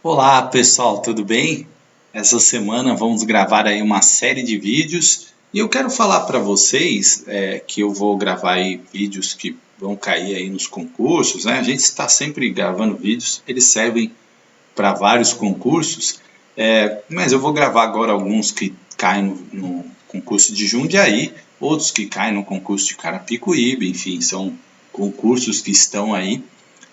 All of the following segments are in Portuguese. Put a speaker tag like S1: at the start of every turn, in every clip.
S1: Olá pessoal, tudo bem? Essa semana vamos gravar aí uma série de vídeos e eu quero falar para vocês que eu vou gravar aí vídeos que vão cair aí nos concursos, né? A gente está sempre gravando vídeos, eles servem para vários concursos, mas eu vou gravar agora alguns que caem no concurso de Jundiaí, outros que caem no concurso de Carapicuíba, enfim, são concursos que estão aí.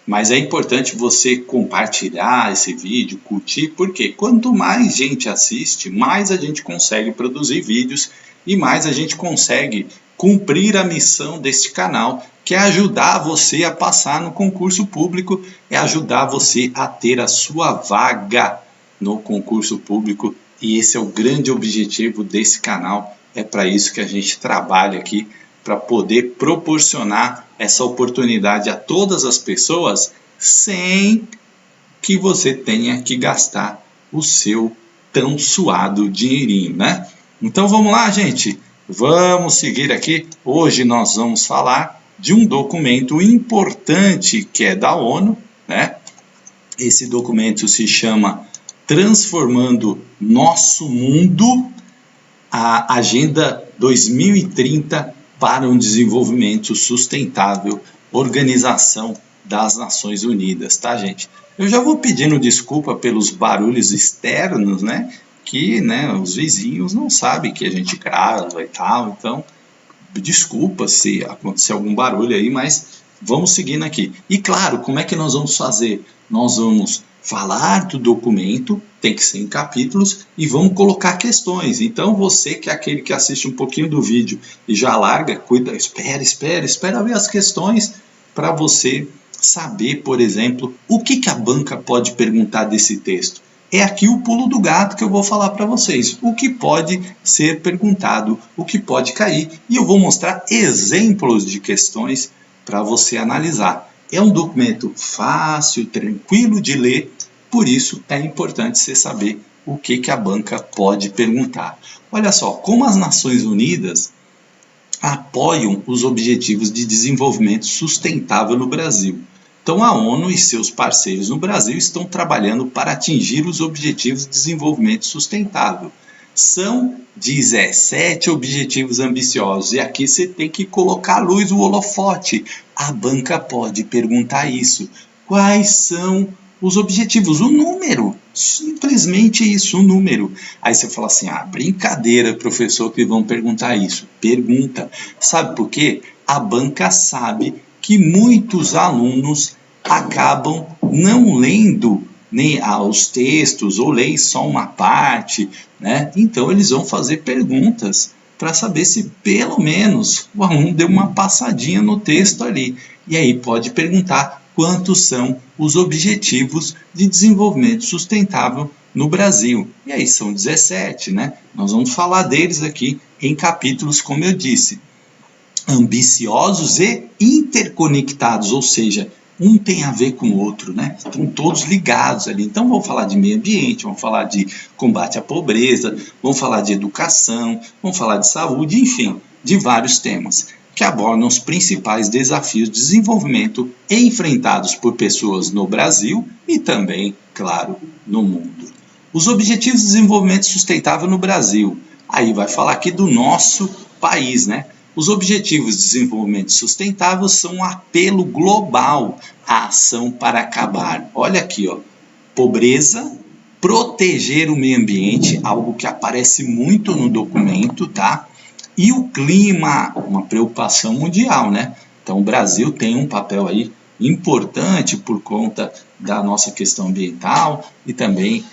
S1: Mas é importante você compartilhar esse vídeo, curtir, porque quanto mais gente assiste, mais a gente consegue produzir vídeos e mais a gente consegue cumprir a missão deste canal, que é ajudar você a passar no concurso público, é ajudar você a ter a sua vaga no concurso público. E esse é o grande objetivo desse canal. É para isso que a gente trabalha aqui, para poder proporcionar essa oportunidade a todas as pessoas sem que você tenha que gastar o seu tão suado dinheirinho, né? Então vamos lá, gente. Vamos seguir aqui. Hoje nós vamos falar de um documento importante que é da ONU, né? Esse documento se chama Transformando Nosso Mundo, a Agenda 2030 para um Desenvolvimento Sustentável, Organização das Nações Unidas, tá, gente? Eu já vou pedindo desculpa pelos barulhos externos, né? Que, né, os vizinhos não sabem que a gente grava e tal, então desculpa se acontecer algum barulho aí, mas vamos seguindo aqui. E claro, como é que nós vamos fazer? Nós vamos falar do documento, tem que ser em capítulos, e vamos colocar questões. Então você que é aquele que assiste um pouquinho do vídeo e já larga, cuida, espera ver as questões para você saber, por exemplo, o que a banca pode perguntar desse texto. É aqui o pulo do gato que eu vou falar para vocês. O que pode ser perguntado, o que pode cair. E eu vou mostrar exemplos de questões para você analisar. É um documento fácil, tranquilo de ler, por isso é importante você saber o que a banca pode perguntar. Olha só, como as Nações Unidas apoiam os Objetivos de Desenvolvimento Sustentável no Brasil. Então, a ONU e seus parceiros no Brasil estão trabalhando para atingir os Objetivos de Desenvolvimento Sustentável. São 17 objetivos ambiciosos e aqui você tem que colocar a luz, o holofote. A banca pode perguntar isso. Quais são os objetivos? O número. Simplesmente isso, o número. Aí você fala assim, brincadeira, professor, que vão perguntar isso. Pergunta. Sabe por quê? A banca sabe que muitos alunos acabam não lendo nem os textos ou leem só uma parte, né? Então eles vão fazer perguntas para saber se pelo menos o aluno deu uma passadinha no texto ali. E aí pode perguntar quantos são os objetivos de desenvolvimento sustentável no Brasil. E aí são 17, né? Nós vamos falar deles aqui em capítulos, como eu disse, ambiciosos e interconectados, ou seja, um tem a ver com o outro, né? Estão todos ligados ali. Então vamos falar de meio ambiente, vamos falar de combate à pobreza, vamos falar de educação, vamos falar de saúde, enfim, de vários temas que abordam os principais desafios de desenvolvimento enfrentados por pessoas no Brasil e também, claro, no mundo. Os Objetivos de Desenvolvimento Sustentável no Brasil. Aí vai falar aqui do nosso país, né? Os Objetivos de Desenvolvimento Sustentável são um apelo global à ação para acabar, olha aqui, pobreza, proteger o meio ambiente, algo que aparece muito no documento, tá? E o clima, uma preocupação mundial, né? Então o Brasil tem um papel aí importante por conta da nossa questão ambiental e também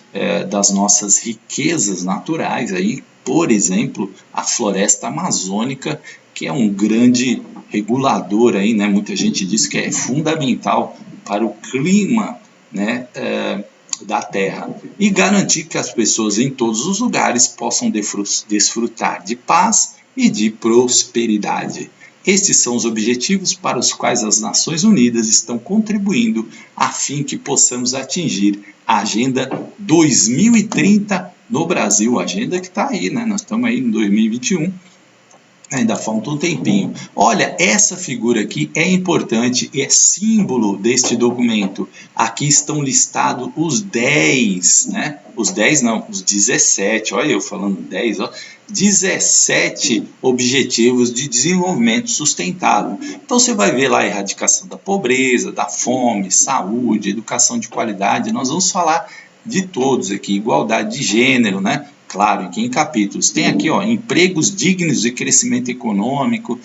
S1: das nossas riquezas naturais aí, por exemplo, a floresta amazônica, que é um grande regulador aí, né? Muita gente diz que é fundamental para o clima, né, da Terra, e garantir que as pessoas em todos os lugares possam desfrutar de paz e de prosperidade. Estes são os objetivos para os quais as Nações Unidas estão contribuindo a fim que possamos atingir a Agenda 2030 no Brasil, a agenda que está aí, né? Nós estamos aí em 2021, Ainda falta um tempinho. Olha, essa figura aqui é importante, é símbolo deste documento. Aqui estão listados os 10, né? Os 10 não, os 17, olha eu falando 10, ó. 17 objetivos de desenvolvimento sustentável. Então você vai ver lá a erradicação da pobreza, da fome, saúde, educação de qualidade. Nós vamos falar de todos aqui, igualdade de gênero, né? Claro, aqui em capítulos. Tem aqui, ó, empregos dignos e crescimento econômico,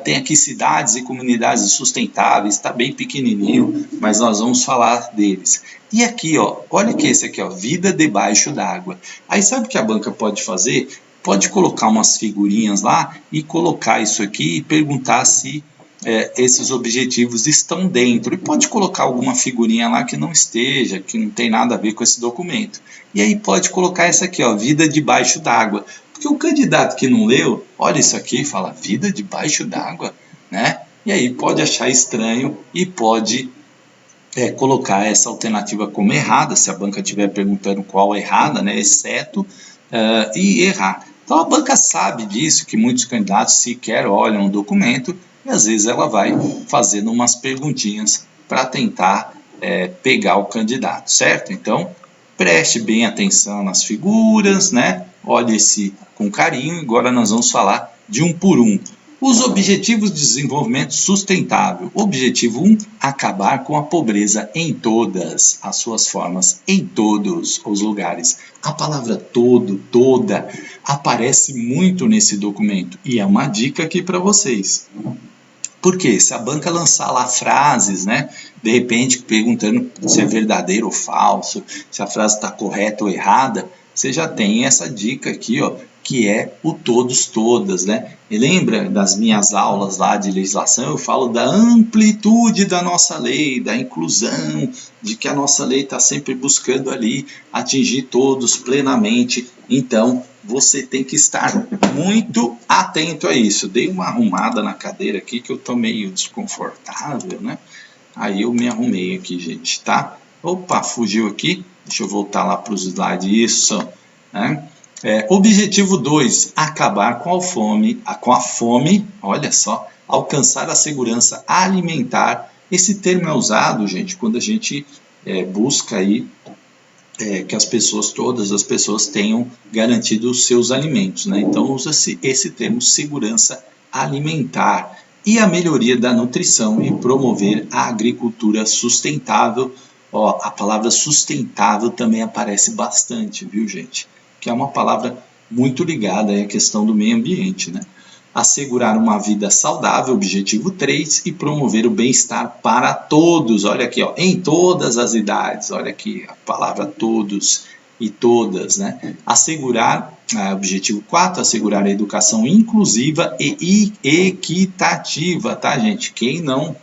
S1: tem aqui cidades e comunidades sustentáveis, está bem pequenininho, mas nós vamos falar deles. E aqui, ó, olha que esse aqui, ó, vida debaixo d'água. Aí sabe o que a banca pode fazer? Pode colocar umas figurinhas lá e colocar isso aqui e perguntar se esses objetivos estão dentro. E pode colocar alguma figurinha lá que não esteja, que não tem nada a ver com esse documento. E aí pode colocar essa aqui, ó, vida debaixo d'água. Porque o candidato que não leu, olha isso aqui e fala, vida debaixo d'água, né? E aí pode achar estranho e pode colocar essa alternativa como errada, se a banca estiver perguntando qual é errada, né? Exceto, e errar. Então a banca sabe disso, que muitos candidatos sequer olham o documento e às vezes ela vai fazendo umas perguntinhas para tentar pegar o candidato, certo? Então preste bem atenção nas figuras, né? Olhe esse com carinho. Agora nós vamos falar de um por um. Os Objetivos de Desenvolvimento Sustentável. Objetivo 1, acabar com a pobreza em todas as suas formas, em todos os lugares. A palavra todo, toda, aparece muito nesse documento e é uma dica aqui para vocês. Porque se a banca lançar lá frases, né, de repente perguntando se é verdadeiro ou falso, se a frase está correta ou errada, você já tem essa dica aqui, ó, que é o todos, todas, né? E lembra das minhas aulas lá de legislação, eu falo da amplitude da nossa lei, da inclusão, de que a nossa lei está sempre buscando ali atingir todos plenamente. Então, você tem que estar muito atento a isso. Dei uma arrumada na cadeira aqui que eu estou meio desconfortável, né? Aí eu me arrumei aqui, gente, tá? Opa, fugiu aqui. Deixa eu voltar lá para os slides. Isso, né? Objetivo 2, acabar com a fome, olha só, alcançar a segurança alimentar. Esse termo é usado, gente, quando a gente busca aí que as pessoas, todas as pessoas tenham garantido os seus alimentos, né? Então usa-se esse termo segurança alimentar e a melhoria da nutrição e promover a agricultura sustentável. Ó, a palavra sustentável também aparece bastante, viu, gente? Que é uma palavra muito ligada à questão do meio ambiente, né? Assegurar uma vida saudável, objetivo 3, e promover o bem-estar para todos. Olha aqui, ó, em todas as idades. Olha aqui a palavra todos e todas, né? Assegurar, objetivo 4, assegurar a educação inclusiva e equitativa, tá, gente? Quem não,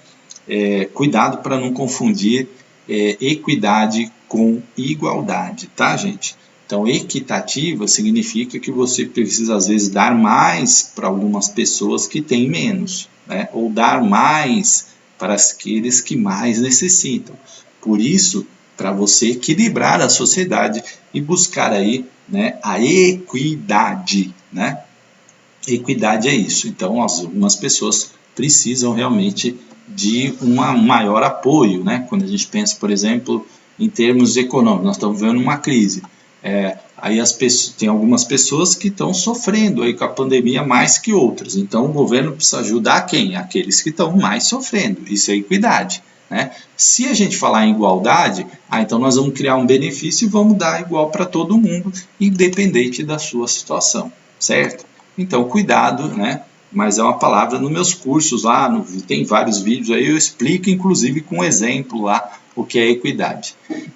S1: cuidado para não confundir equidade com igualdade, tá, gente? Então, equitativa significa que você precisa, às vezes, dar mais para algumas pessoas que têm menos, né? Ou dar mais para aqueles que mais necessitam. Por isso, para você equilibrar a sociedade e buscar aí, né, a equidade, né? Equidade é isso. Então, algumas pessoas precisam realmente de um maior apoio, né? Quando a gente pensa, por exemplo, em termos econômicos, nós estamos vivendo uma crise. Aí tem algumas pessoas que estão sofrendo aí com a pandemia mais que outras. Então o governo precisa ajudar quem? Aqueles que estão mais sofrendo. Isso é equidade, né? Se a gente falar em igualdade, então nós vamos criar um benefício e vamos dar igual para todo mundo, independente da sua situação, certo? Então cuidado, né? Mas é uma palavra nos meus cursos lá, tem vários vídeos aí, eu explico inclusive com exemplo lá o que é equidade.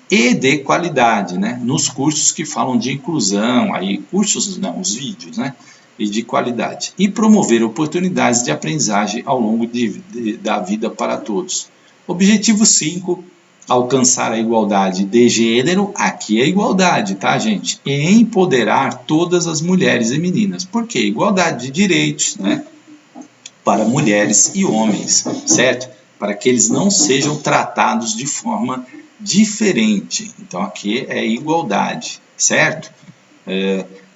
S1: E de qualidade, né? Nos cursos que falam de inclusão, aí cursos não, os vídeos, né? E de qualidade. E promover oportunidades de aprendizagem ao longo da vida para todos. Objetivo 5, alcançar a igualdade de gênero, aqui é igualdade, tá, gente? E empoderar todas as mulheres e meninas. Por quê? Igualdade de direitos, né? Para mulheres e homens, certo? Para que eles não sejam tratados de forma diferente. Então aqui é igualdade, certo?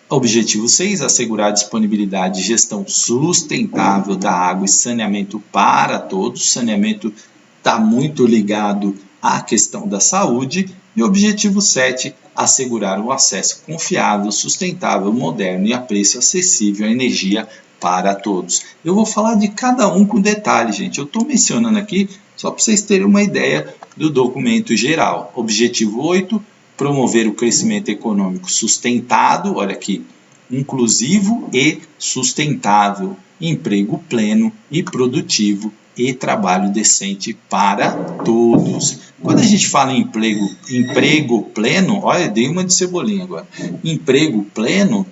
S1: Objetivo 6, assegurar a disponibilidade e gestão sustentável da água e saneamento para todos. Saneamento está muito ligado à questão da saúde. E objetivo 7, assegurar o acesso confiável, sustentável, moderno e a preço acessível à energia para todos. Eu vou falar de cada um com detalhe, gente. Eu estou mencionando aqui só para vocês terem uma ideia do documento geral. Objetivo 8, promover o crescimento econômico sustentado, olha aqui, inclusivo e sustentável, emprego pleno e produtivo e trabalho decente para todos. Quando a gente fala em emprego pleno, olha, dei uma de Cebolinha agora. Emprego pleno,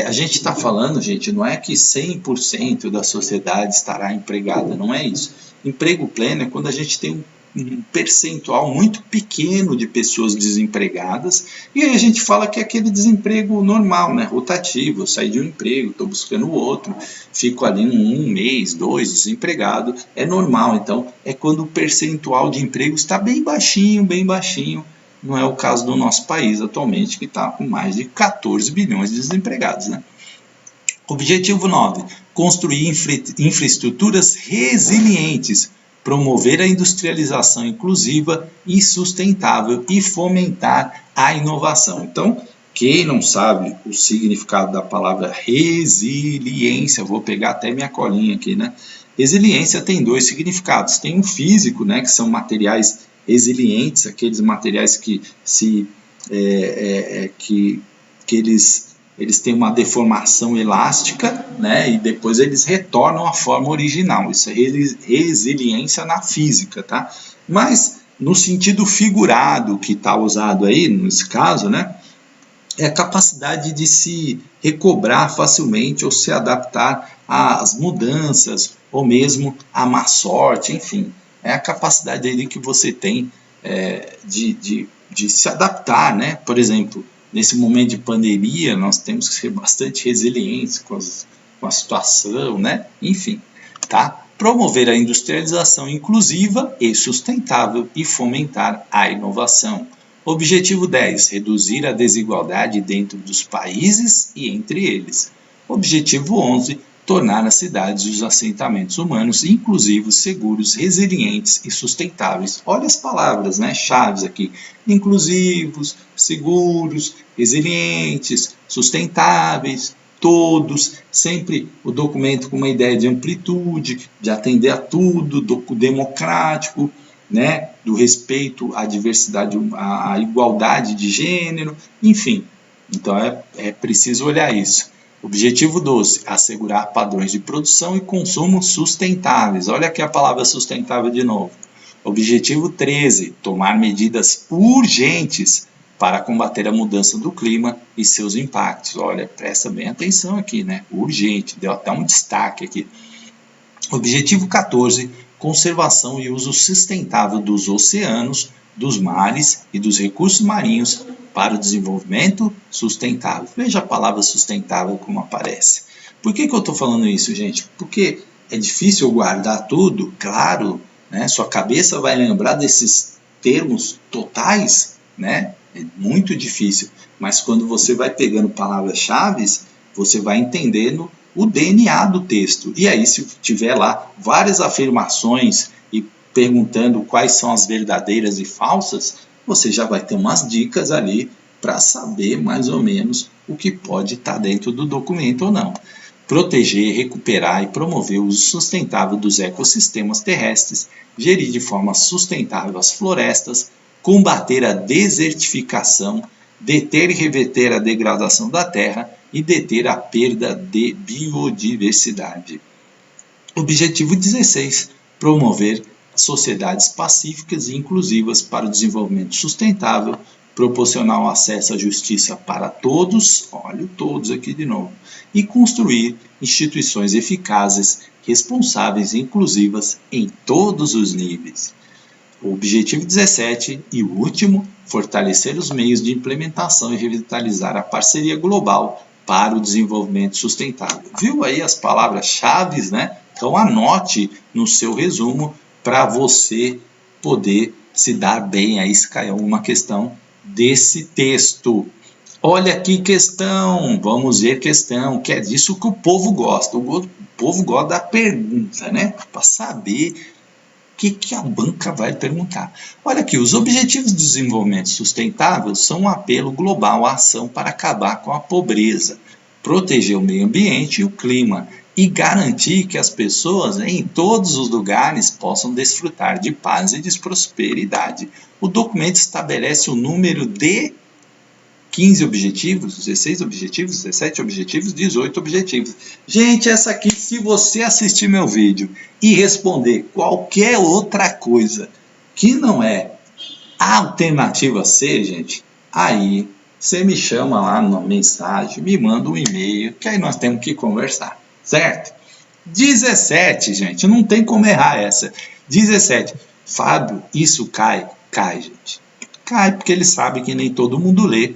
S1: a gente está falando, gente, não é que 100% da sociedade estará empregada, não é isso. Emprego pleno é quando a gente tem um percentual muito pequeno de pessoas desempregadas, e aí a gente fala que é aquele desemprego normal, né? Rotativo, eu saí de um emprego, estou buscando outro, fico ali um mês, 2 desempregado, é normal. Então é quando o percentual de emprego está bem baixinho, não é o caso do nosso país atualmente, que está com mais de 14 bilhões de desempregados, né? Objetivo 9, construir infraestruturas resilientes, promover a industrialização inclusiva e sustentável e fomentar a inovação. Então, quem não sabe o significado da palavra resiliência, vou pegar até minha colinha aqui, né? Resiliência tem 2 significados. Tem um físico, né, que são materiais resilientes, aqueles materiais que eles têm uma deformação elástica, né, e depois eles retornam à forma original. Isso é resiliência na física, tá? Mas no sentido figurado que está usado aí, nesse caso, né, é a capacidade de se recobrar facilmente ou se adaptar às mudanças, ou mesmo à má sorte, enfim. É a capacidade aí que você tem de se adaptar, né? Por exemplo, nesse momento de pandemia, nós temos que ser bastante resilientes com a situação, né? Enfim, tá? Promover a industrialização inclusiva e sustentável e fomentar a inovação. Objetivo 10, reduzir a desigualdade dentro dos países e entre eles. Objetivo 11, tornar as cidades e os assentamentos humanos inclusivos, seguros, resilientes e sustentáveis. Olha as palavras, né, chaves aqui. Inclusivos, seguros, resilientes, sustentáveis, todos, sempre o documento com uma ideia de amplitude, de atender a tudo, democrático, né, do respeito à diversidade, à igualdade de gênero, enfim. Então é preciso olhar isso. Objetivo 12, assegurar padrões de produção e consumo sustentáveis. Olha aqui a palavra sustentável de novo. Objetivo 13, tomar medidas urgentes para combater a mudança do clima e seus impactos. Olha, presta bem atenção aqui, né? Urgente, deu até um destaque aqui. Objetivo 14, conservação e uso sustentável dos oceanos, dos mares e dos recursos marinhos para o desenvolvimento sustentável. Veja a palavra sustentável como aparece. Por que eu estou falando isso, gente? Porque é difícil guardar tudo, claro, né? Sua cabeça vai lembrar desses termos totais, né? É muito difícil, mas quando você vai pegando palavras-chave, você vai entendendo o DNA do texto. E aí, se tiver lá várias afirmações e perguntando quais são as verdadeiras e falsas, você já vai ter umas dicas ali para saber mais ou menos o que pode estar dentro do documento ou não. Proteger, recuperar e promover o uso sustentável dos ecossistemas terrestres, gerir de forma sustentável as florestas, combater a desertificação, deter e reverter a degradação da terra e deter a perda de biodiversidade. Objetivo 16. Promover sociedades pacíficas e inclusivas para o desenvolvimento sustentável, proporcionar o acesso à justiça para todos, olha o todos aqui de novo, e construir instituições eficazes, responsáveis e inclusivas em todos os níveis. O objetivo 17 e o último, fortalecer os meios de implementação e revitalizar a parceria global para o desenvolvimento sustentável. Viu aí as palavras-chave, né? Então anote no seu resumo para você poder se dar bem aí se cair alguma questão desse texto. Olha que questão, vamos ver questão, que é disso que o povo gosta. O povo gosta da pergunta, né? Para saber que a banca vai perguntar. Olha aqui, os Objetivos de Desenvolvimento Sustentável são um apelo global à ação para acabar com a pobreza, proteger o meio ambiente e o clima e garantir que as pessoas em todos os lugares possam desfrutar de paz e de prosperidade. O documento estabelece o número de 15 objetivos, 16 objetivos, 17 objetivos, 18 objetivos. Gente, essa aqui, se você assistir meu vídeo e responder qualquer outra coisa que não é a alternativa C, gente, aí você me chama lá na mensagem, me manda um e-mail, que aí nós temos que conversar, certo? 17, gente, não tem como errar essa. 17. Fábio, isso cai? Cai, gente. Cai porque ele sabe que nem todo mundo lê.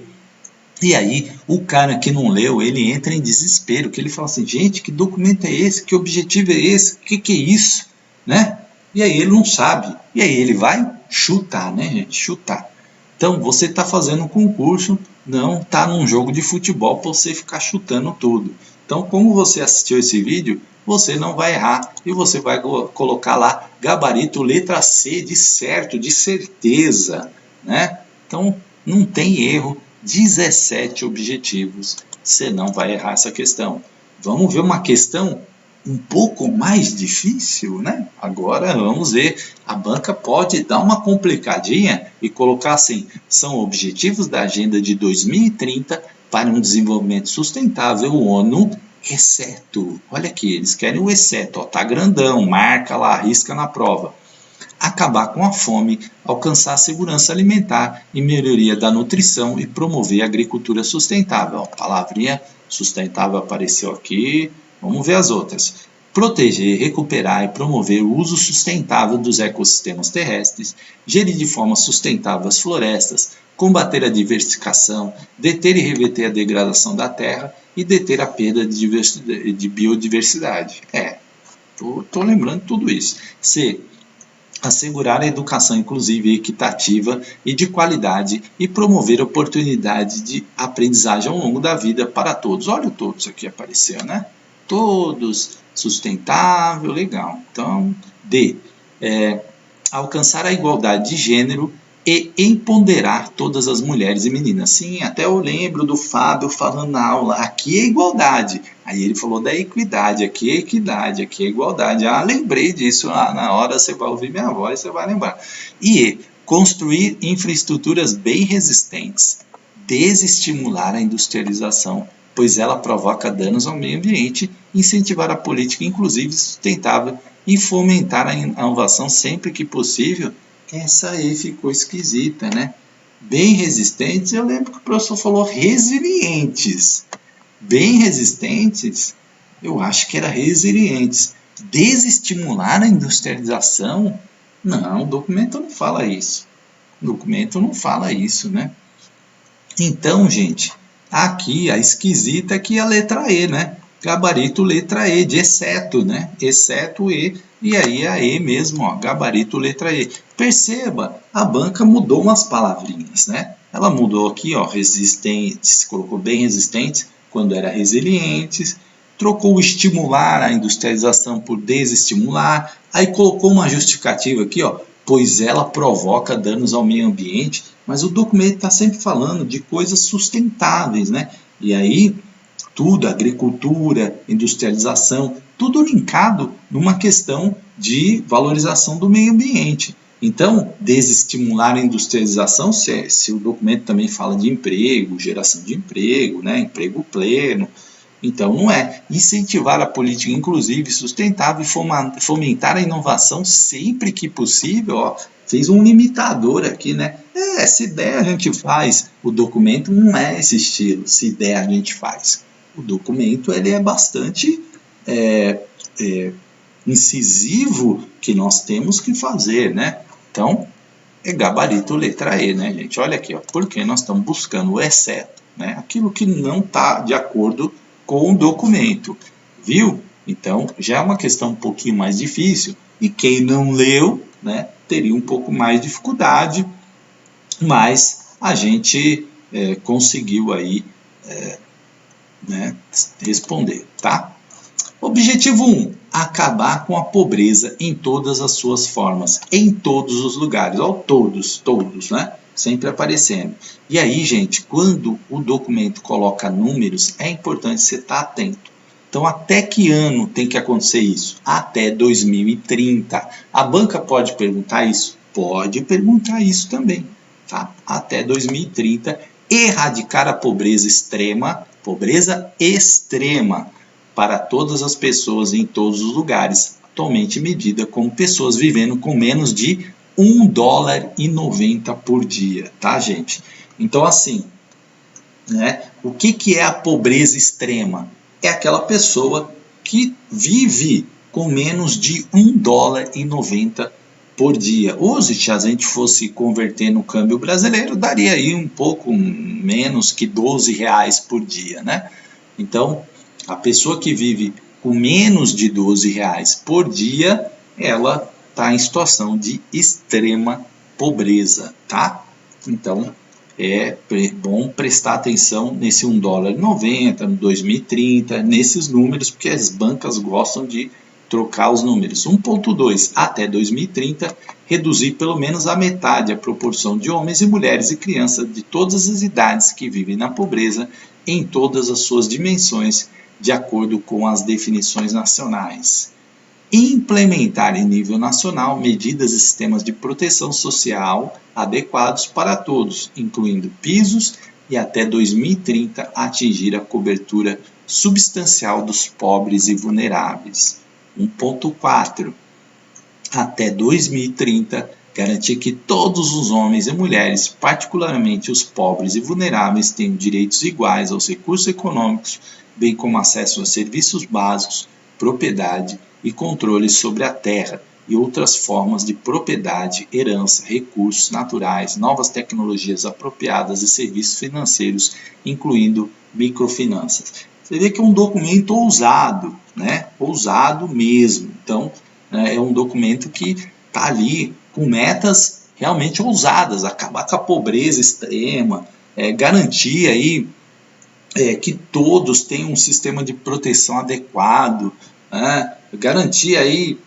S1: E aí, o cara que não leu, ele entra em desespero, que ele fala assim, gente, que documento é esse? Que objetivo é esse? Que é isso? Né? E aí ele não sabe. E aí ele vai chutar, né, gente? Chutar. Então, você está fazendo um concurso, não está num jogo de futebol para você ficar chutando tudo. Então, como você assistiu esse vídeo, você não vai errar. E você vai colocar lá, gabarito letra C, de certo, de certeza. Né? Então, não tem erro. 17 objetivos, você não vai errar essa questão. Vamos ver uma questão um pouco mais difícil, né? Agora vamos ver, a banca pode dar uma complicadinha e colocar assim, são objetivos da Agenda de 2030 para um desenvolvimento sustentável, ONU, exceto, olha aqui, eles querem o exceto, ó, tá grandão, marca lá, risca na prova. Acabar com a fome, alcançar a segurança alimentar e melhoria da nutrição e promover a agricultura sustentável. A palavrinha sustentável apareceu aqui, vamos ver as outras. Proteger, recuperar e promover o uso sustentável dos ecossistemas terrestres, gerir de forma sustentável as florestas, combater a diversificação, deter e reverter a degradação da terra e deter a perda de biodiversidade. Tô lembrando tudo isso. C. Assegurar a educação inclusiva e equitativa e de qualidade e promover oportunidades de aprendizagem ao longo da vida para todos. Olha o todos aqui apareceu, né? Todos, sustentável, legal. Então, D. Alcançar a igualdade de gênero e empoderar todas as mulheres e meninas. Sim, até eu lembro do Fábio falando na aula, aqui é igualdade. Aí ele falou da equidade, aqui é equidade, aqui é igualdade. Ah, lembrei disso, na hora você vai ouvir minha voz, você vai lembrar. E construir infraestruturas bem resistentes, desestimular a industrialização, pois ela provoca danos ao meio ambiente, incentivar a política inclusiva e sustentável e fomentar a inovação sempre que possível. Essa aí ficou esquisita, né? Bem resistentes, eu lembro que o professor falou resilientes. Bem resistentes, eu acho que era resilientes. Desestimular a industrialização? Não, o documento não fala isso. O documento não fala isso, né? Então, gente, aqui a esquisita aqui é a letra E, né? Gabarito letra E, de exceto, né? Exceto E, e aí a E mesmo, ó, gabarito letra E. Perceba, a banca mudou umas palavrinhas, né? Ela mudou aqui, ó, resistentes, colocou bem resistentes, quando era resilientes, trocou o estimular a industrialização por desestimular, aí colocou uma justificativa aqui, ó, pois ela provoca danos ao meio ambiente, mas o documento está sempre falando de coisas sustentáveis, né? E aí, tudo, agricultura, industrialização, tudo linkado numa questão de valorização do meio ambiente. Então, desestimular a industrialização, se o documento também fala de emprego, geração de emprego, né? Emprego pleno. Então, não é incentivar a política inclusiva e sustentável e fomentar a inovação sempre que possível. Ó, fez um limitador aqui, né? Se der a gente faz. O documento não é esse estilo, se der a gente faz. O documento ele é bastante incisivo que nós temos que fazer, né? Então, é gabarito letra E, né, gente? Olha aqui, ó, porque nós estamos buscando o exceto, né? Aquilo que não está de acordo com o documento, viu? Então, já é uma questão um pouquinho mais difícil, e quem não leu, né, teria um pouco mais de dificuldade, mas a gente conseguiu aí né, responder, tá? Objetivo 1, acabar com a pobreza em todas as suas formas, em todos os lugares, ó, todos, né? Sempre aparecendo. E aí, gente, quando o documento coloca números, é importante você estar atento. Então, até que ano tem que acontecer isso? Até 2030. A banca pode perguntar isso? Pode perguntar isso também, tá? Até 2030, erradicar a pobreza extrema, para todas as pessoas em todos os lugares, atualmente medida como pessoas vivendo com menos de $1,90 por dia, tá, gente? Então, assim, né, o que é a pobreza extrema? É aquela pessoa que vive com menos de $1,90 por dia. Hoje, se a gente fosse converter no câmbio brasileiro, daria aí um pouco menos que R$ 12 por dia, né? Então, a pessoa que vive com menos de R$ 12 por dia, ela está em situação de extrema pobreza, tá? Então, é bom prestar atenção nesse $1,90, no 2030, nesses números, porque as bancas gostam de trocar os números. 1.2, até 2030, reduzir pelo menos a metade a proporção de homens e mulheres e crianças de todas as idades que vivem na pobreza em todas as suas dimensões, de acordo com as definições nacionais. Implementar em nível nacional medidas e sistemas de proteção social adequados para todos, incluindo pisos, e até 2030 atingir a cobertura substancial dos pobres e vulneráveis. 1.4. Até 2030, garantir que todos os homens e mulheres, particularmente os pobres e vulneráveis, tenham direitos iguais aos recursos econômicos, bem como acesso a serviços básicos, propriedade e controle sobre a terra e outras formas de propriedade, herança, recursos naturais, novas tecnologias apropriadas e serviços financeiros, incluindo microfinanças. Você vê que é um documento ousado, né? Ousado mesmo. Então, é um documento que está ali com metas realmente ousadas, acabar com a pobreza extrema, garantir aí que todos tenham um sistema de proteção adequado, né? Garantir aí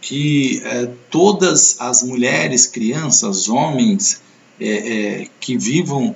S1: que todas as mulheres, crianças, homens que vivam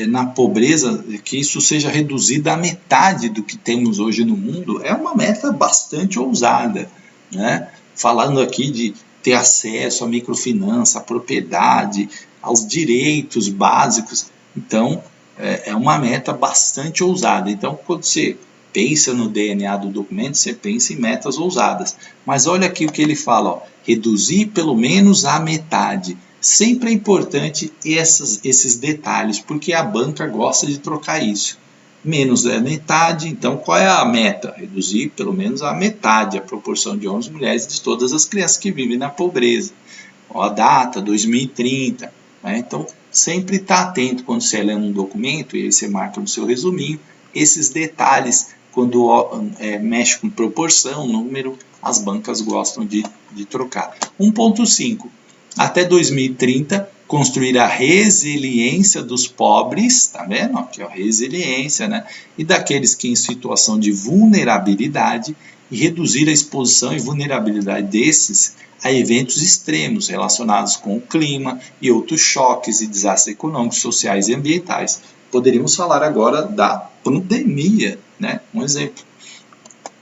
S1: na pobreza, que isso seja reduzido à metade do que temos hoje no mundo, é uma meta bastante ousada, né? Falando aqui de ter acesso à microfinança, à propriedade, aos direitos básicos. Então, é uma meta bastante ousada. Então, quando você pensa no DNA do documento, você pensa em metas ousadas. Mas olha aqui o que ele fala, ó, reduzir pelo menos a metade. Sempre é importante esses detalhes, porque a banca gosta de trocar isso. Menos da metade, então qual é a meta? Reduzir pelo menos a metade a proporção de homens e mulheres de todas as crianças que vivem na pobreza. Ó, a data, 2030. Né? Então, sempre está atento quando você lê um documento, e aí você marca no seu resuminho, esses detalhes, quando mexe com proporção, número, as bancas gostam de trocar. 1.5. Até 2030, construir a resiliência dos pobres, tá vendo? Aqui, ó, resiliência, né? E daqueles que em situação de vulnerabilidade e reduzir a exposição e vulnerabilidade desses a eventos extremos relacionados com o clima e outros choques e desastres econômicos, sociais e ambientais. Poderíamos falar agora da pandemia, né? Um exemplo.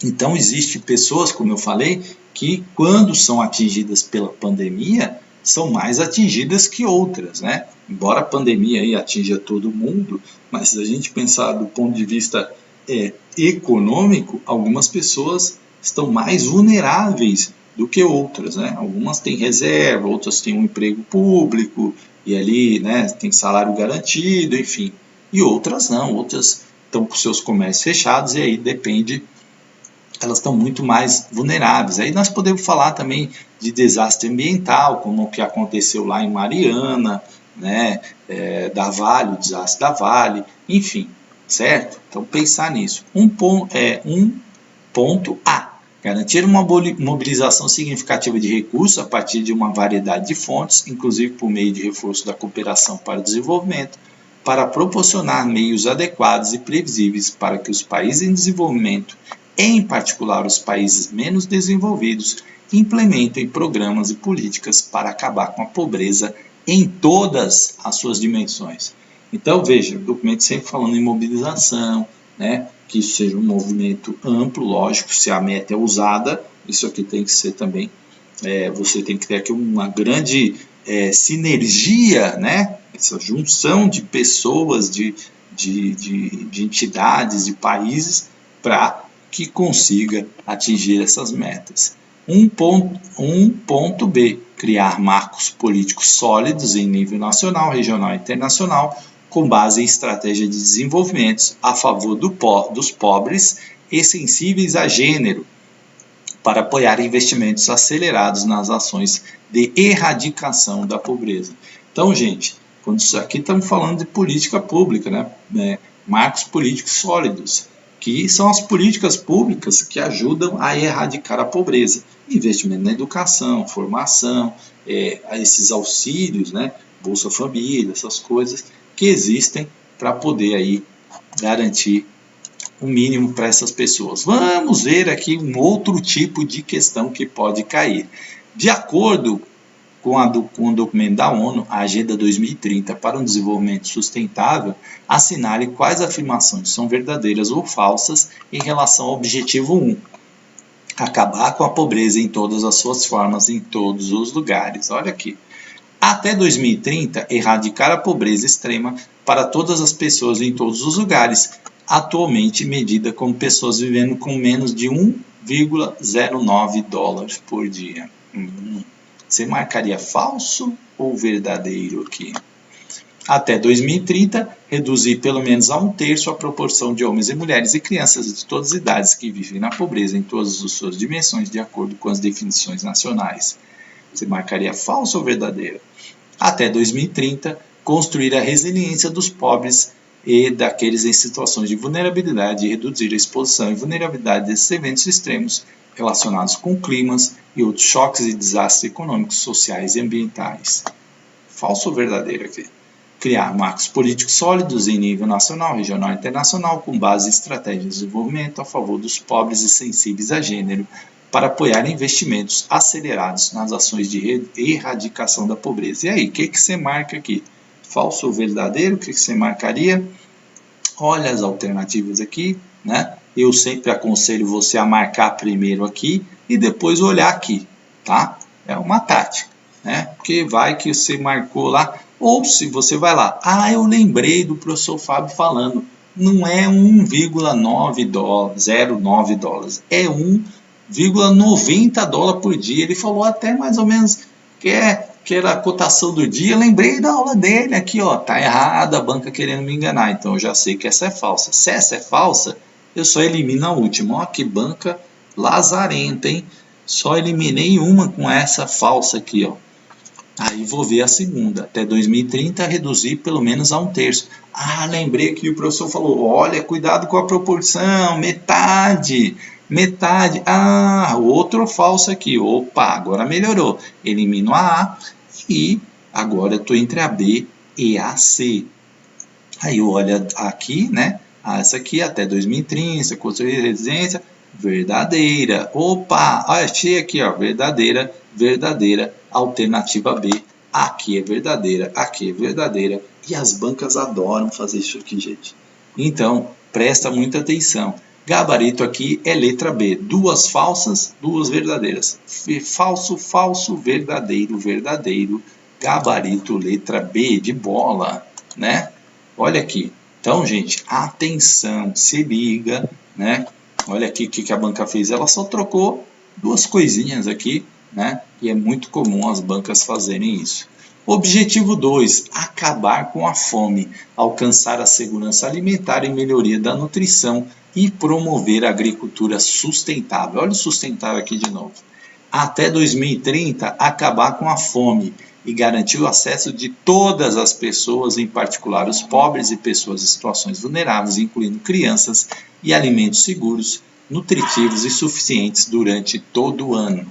S1: Então, existem pessoas, como eu falei, que quando são atingidas pela pandemia, são mais atingidas que outras, né? Embora a pandemia aí atinja todo mundo, mas se a gente pensar do ponto de vista econômico, algumas pessoas estão mais vulneráveis do que outras, né? Algumas têm reserva, outras têm um emprego público e ali, né, tem salário garantido, enfim. E outras não, outras estão com seus comércios fechados e aí depende, elas estão muito mais vulneráveis. Aí nós podemos falar também de desastre ambiental, como o que aconteceu lá em Mariana, né, da Vale, o desastre da Vale, enfim, certo? Então pensar nisso. Um ponto A. Garantir uma mobilização significativa de recursos a partir de uma variedade de fontes, inclusive por meio de reforço da cooperação para o desenvolvimento, para proporcionar meios adequados e previsíveis para que os países em desenvolvimento, em particular os países menos desenvolvidos, implementem programas e políticas para acabar com a pobreza em todas as suas dimensões. Então, veja, o documento sempre falando em mobilização, né? Que isso seja um movimento amplo, lógico, se a meta é usada, isso aqui tem que ser também, você tem que ter aqui uma grande sinergia, né? Essa junção de pessoas, de entidades, de países, para que consiga atingir essas metas. 1.B, criar marcos políticos sólidos em nível nacional, regional e internacional, com base em estratégia de desenvolvimento a favor dos pobres e sensíveis a gênero, para apoiar investimentos acelerados nas ações de erradicação da pobreza. Então, gente, quando isso aqui estamos falando de política pública, né? Marcos políticos sólidos, que são as políticas públicas que ajudam a erradicar a pobreza. Investimento na educação, formação, esses auxílios, né? Bolsa Família, essas coisas que existem para poder aí garantir o mínimo para essas pessoas. Vamos ver aqui um outro tipo de questão que pode cair. De acordo com o documento da ONU, a Agenda 2030 para um Desenvolvimento Sustentável, assinale quais afirmações são verdadeiras ou falsas em relação ao objetivo 1. Acabar com a pobreza em todas as suas formas, em todos os lugares. Olha aqui. Até 2030, erradicar a pobreza extrema para todas as pessoas em todos os lugares, atualmente medida como pessoas vivendo com menos de $1,09 por dia. Você marcaria falso ou verdadeiro aqui? Até 2030, reduzir pelo menos a 1/3 a proporção de homens e mulheres e crianças de todas as idades que vivem na pobreza em todas as suas dimensões, de acordo com as definições nacionais. Você marcaria falso ou verdadeiro? Até 2030, construir a resiliência dos pobres e daqueles em situações de vulnerabilidade e reduzir a exposição e vulnerabilidade desses eventos extremos relacionados com climas e outros choques e desastres econômicos, sociais e ambientais. Falso ou verdadeiro aqui? Criar marcos políticos sólidos em nível nacional, regional e internacional com base em estratégias de desenvolvimento a favor dos pobres e sensíveis a gênero, para apoiar investimentos acelerados nas ações de erradicação da pobreza. E aí, o que você marca aqui? Falso ou verdadeiro? O que você marcaria? Olha as alternativas aqui, né? Eu sempre aconselho você a marcar primeiro aqui e depois olhar aqui, tá? É uma tática, né? Porque vai que você marcou lá, ou se você vai lá, eu lembrei do professor Fábio falando, não é $1,09, é $1,90 por dia. Ele falou até mais ou menos que era a cotação do dia. Lembrei da aula dele aqui, ó, tá errada, a banca querendo me enganar. Então eu já sei que essa é falsa. Se essa é falsa, eu só elimino a última. Ó, que banca lazarenta, hein? Só eliminei uma com essa falsa aqui, ó. Aí vou ver a segunda. Até 2030, reduzir pelo menos a 1/3. Lembrei que o professor falou, olha, cuidado com a proporção, metade. Outro falso aqui. Opa, agora melhorou. Elimino a A e agora eu estou entre a B e a C. Aí olha aqui, né? Essa aqui até 2030, construir residência, verdadeira. Opa, achei aqui, ó, verdadeira. Alternativa B. Aqui é verdadeira, aqui é verdadeira. E as bancas adoram fazer isso aqui, gente. Então, presta muita atenção. Gabarito aqui é letra B. 2 falsas, 2 verdadeiras. Falso, verdadeiro. Gabarito, letra B de bola, né? Olha aqui. Então, gente, atenção, se liga, né? Olha aqui o que a banca fez. Ela só trocou 2 coisinhas aqui, né? E é muito comum as bancas fazerem isso. Objetivo 2, acabar com a fome, alcançar a segurança alimentar e melhoria da nutrição e promover a agricultura sustentável. Olha o sustentável aqui de novo. Até 2030, acabar com a fome e garantir o acesso de todas as pessoas, em particular os pobres e pessoas em situações vulneráveis, incluindo crianças, e alimentos seguros, nutritivos e suficientes durante todo o ano.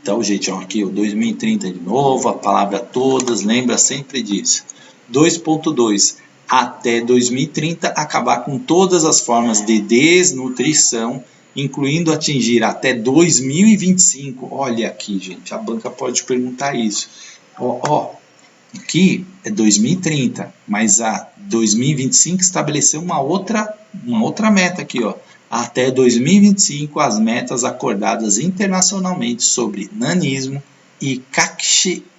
S1: Então, gente, ó, aqui o 2030 de novo, a palavra todas, lembra sempre disso. 2.2, até 2030, acabar com todas as formas de desnutrição, incluindo atingir até 2025. Olha aqui, gente, a banca pode perguntar isso. Aqui é 2030, mas a 2025 estabeleceu uma outra meta aqui, até 2025, as metas acordadas internacionalmente sobre nanismo e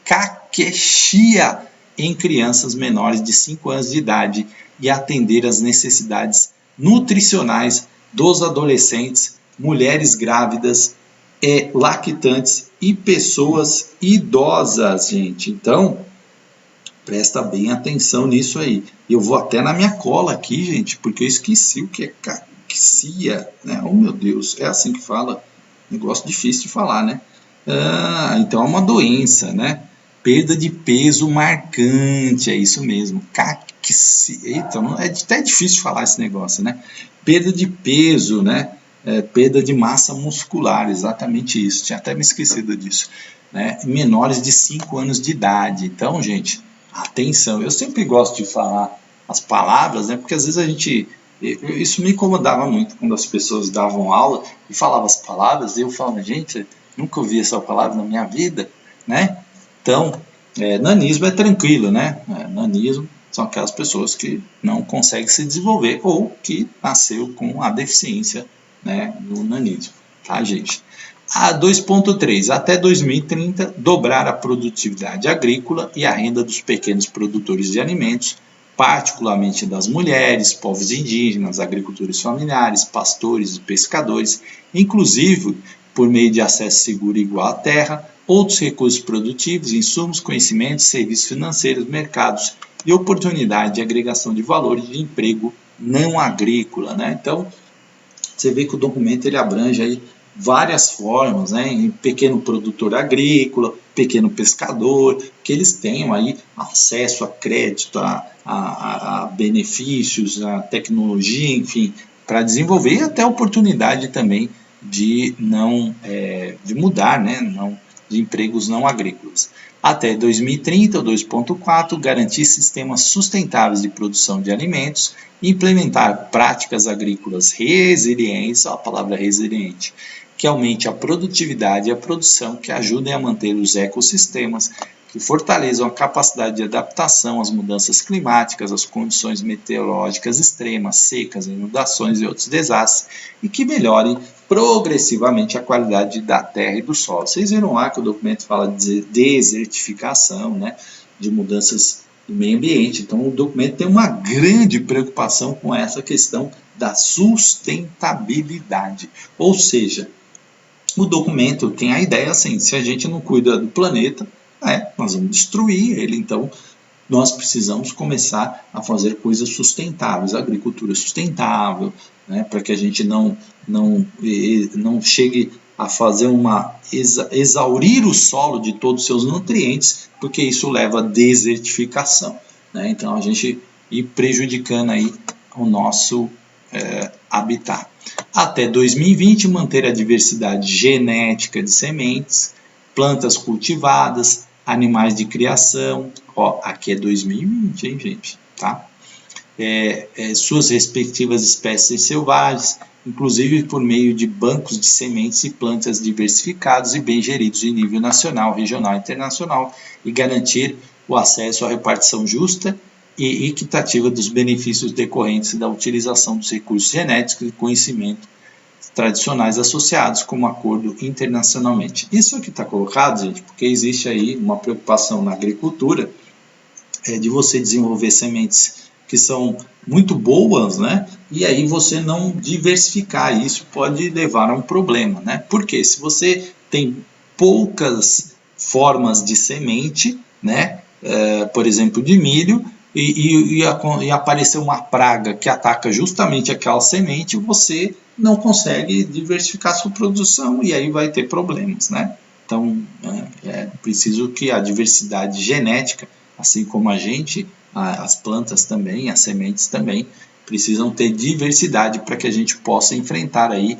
S1: caquexia em crianças menores de 5 anos de idade e atender às necessidades nutricionais dos adolescentes, mulheres grávidas, lactantes e pessoas idosas, gente. Então, presta bem atenção nisso aí. Eu vou até na minha cola aqui, gente, porque eu esqueci o que é caquexia, né? Oh, meu Deus, é assim que fala. Negócio difícil de falar, né? Então é uma doença, né? Perda de peso marcante, é isso mesmo. Caquexia. Eita, é até difícil de falar esse negócio, né? Perda de peso, né? Perda de massa muscular, exatamente isso. Tinha até me esquecido disso. Né? Menores de 5 anos de idade. Então, gente, atenção. Eu sempre gosto de falar as palavras, né? Porque às vezes a gente... Isso me incomodava muito quando as pessoas davam aula e falavam as palavras, e eu falava, gente, nunca ouvi essa palavra na minha vida, né? Então, nanismo é tranquilo, né? Nanismo são aquelas pessoas que não conseguem se desenvolver ou que nasceu com a deficiência, né, do nanismo, tá, gente? A 2.3, até 2030, dobrar a produtividade agrícola e a renda dos pequenos produtores de alimentos, particularmente das mulheres, povos indígenas, agricultores familiares, pastores e pescadores, inclusive por meio de acesso seguro e igual à terra, outros recursos produtivos, insumos, conhecimentos, serviços financeiros, mercados e oportunidade de agregação de valor e de emprego não agrícola, né? Então, você vê que o documento ele abrange aí várias formas, né, em pequeno produtor agrícola, pequeno pescador, que eles tenham aí acesso a crédito, a benefícios, a tecnologia, enfim, para desenvolver e até oportunidade também de de mudar, né, de empregos não agrícolas. Até 2030, o 2.4, garantir sistemas sustentáveis de produção de alimentos, implementar práticas agrícolas resilientes, a palavra resiliente, que aumente a produtividade e a produção, que ajudem a manter os ecossistemas, que fortaleçam a capacidade de adaptação às mudanças climáticas, às condições meteorológicas extremas, secas, inundações e outros desastres, e que melhorem progressivamente a qualidade da terra e do solo. Vocês viram lá que o documento fala de desertificação, né, de mudanças do meio ambiente. Então, o documento tem uma grande preocupação com essa questão da sustentabilidade. Ou seja, o documento tem a ideia assim, se a gente não cuida do planeta, nós vamos destruir ele. Então, nós precisamos começar a fazer coisas sustentáveis, agricultura sustentável, né, para que a gente não chegue a fazer exaurir o solo de todos os seus nutrientes, porque isso leva à desertificação, né? Então, a gente ir prejudicando aí o nosso habitat. Até 2020, manter a diversidade genética de sementes, plantas cultivadas, animais de criação. Aqui é 2020, hein, gente? Tá? Suas respectivas espécies selvagens, inclusive por meio de bancos de sementes e plantas diversificados e bem geridos em nível nacional, regional e internacional, e garantir o acesso à repartição justa e equitativa dos benefícios decorrentes da utilização dos recursos genéticos e conhecimento tradicionais associados como acordo internacionalmente. Isso aqui está colocado, gente, porque existe aí uma preocupação na agricultura de você desenvolver sementes que são muito boas, né? E aí você não diversificar, isso pode levar a um problema, né? Porque se você tem poucas formas de semente, né? Por exemplo, de milho, e aparecer uma praga que ataca justamente aquela semente, você não consegue diversificar sua produção e aí vai ter problemas, né? Então, é preciso que a diversidade genética, assim como a gente, as plantas também, as sementes também, precisam ter diversidade para que a gente possa enfrentar aí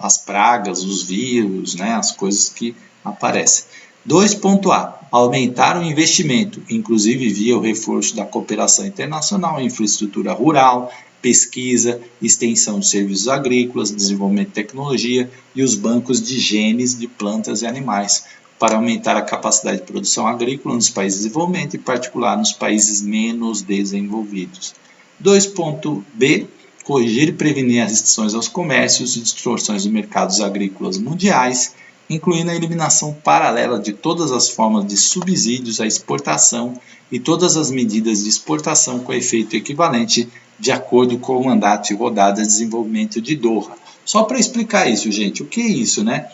S1: as pragas, os vírus, né, as coisas que aparecem. 2.A. Aumentar o investimento, inclusive via o reforço da cooperação internacional, infraestrutura rural, pesquisa, extensão de serviços agrícolas, desenvolvimento de tecnologia e os bancos de genes de plantas e animais, para aumentar a capacidade de produção agrícola nos países de desenvolvimento, em particular nos países menos desenvolvidos. 2.B. Corrigir e prevenir as restrições aos comércios e distorções dos mercados agrícolas mundiais, incluindo a eliminação paralela de todas as formas de subsídios à exportação e todas as medidas de exportação com efeito equivalente de acordo com o mandato e rodada de desenvolvimento de Doha. Só para explicar isso, gente, o que é isso, né?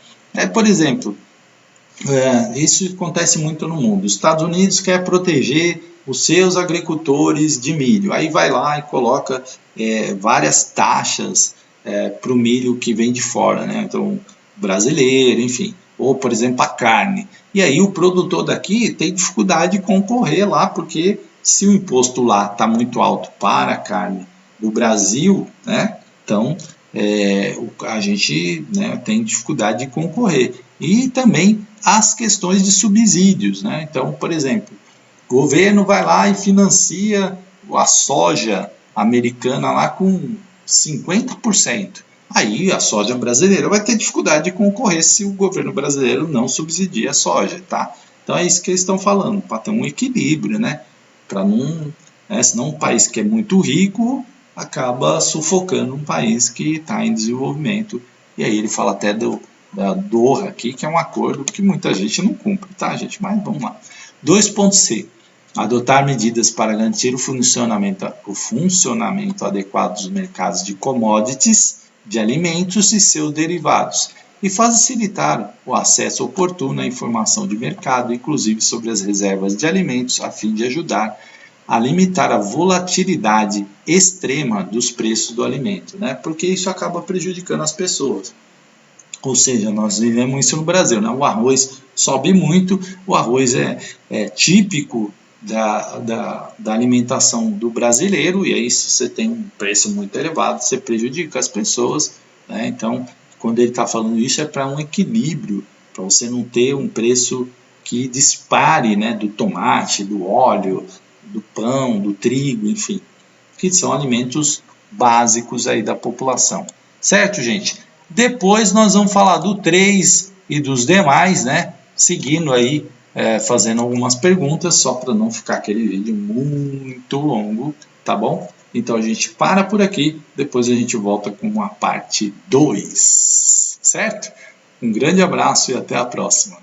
S1: Por exemplo, isso acontece muito no mundo. Os Estados Unidos quer proteger os seus agricultores de milho. Aí vai lá e coloca várias taxas para o milho que vem de fora, né? Então, brasileiro, enfim. Ou, por exemplo, a carne. E aí o produtor daqui tem dificuldade de concorrer lá, porque se o imposto lá está muito alto para a carne do Brasil, né? Então a gente, né, tem dificuldade de concorrer. E também as questões de subsídios, né? Então, por exemplo, o governo vai lá e financia a soja americana lá com 50%. Aí a soja brasileira vai ter dificuldade de concorrer se o governo brasileiro não subsidia a soja, tá? Então é isso que eles estão falando, para ter um equilíbrio, né? Para não, senão um país que é muito rico acaba sufocando um país que está em desenvolvimento. E aí ele fala até da Doha aqui, que é um acordo que muita gente não cumpre, tá, gente? Mas vamos lá. 2.C. Adotar medidas para garantir o funcionamento adequado dos mercados de commodities, de alimentos e seus derivados, e facilitar o acesso oportuno à informação de mercado, inclusive sobre as reservas de alimentos, a fim de ajudar a limitar a volatilidade extrema dos preços do alimento, né? Porque isso acaba prejudicando as pessoas. Ou seja, nós vivemos isso no Brasil, né? O arroz sobe muito, o arroz é típico da alimentação do brasileiro, e aí se você tem um preço muito elevado, você prejudica as pessoas, né? Então, quando ele está falando isso, é para um equilíbrio, para você não ter um preço que dispare, né, do tomate, do óleo, do pão, do trigo, enfim, que são alimentos básicos aí da população. Certo, gente? Depois nós vamos falar do 3 e dos demais, né? Seguindo aí, fazendo algumas perguntas, só para não ficar aquele vídeo muito longo, tá bom? Então a gente para por aqui, depois a gente volta com a parte 2, certo? Um grande abraço e até a próxima.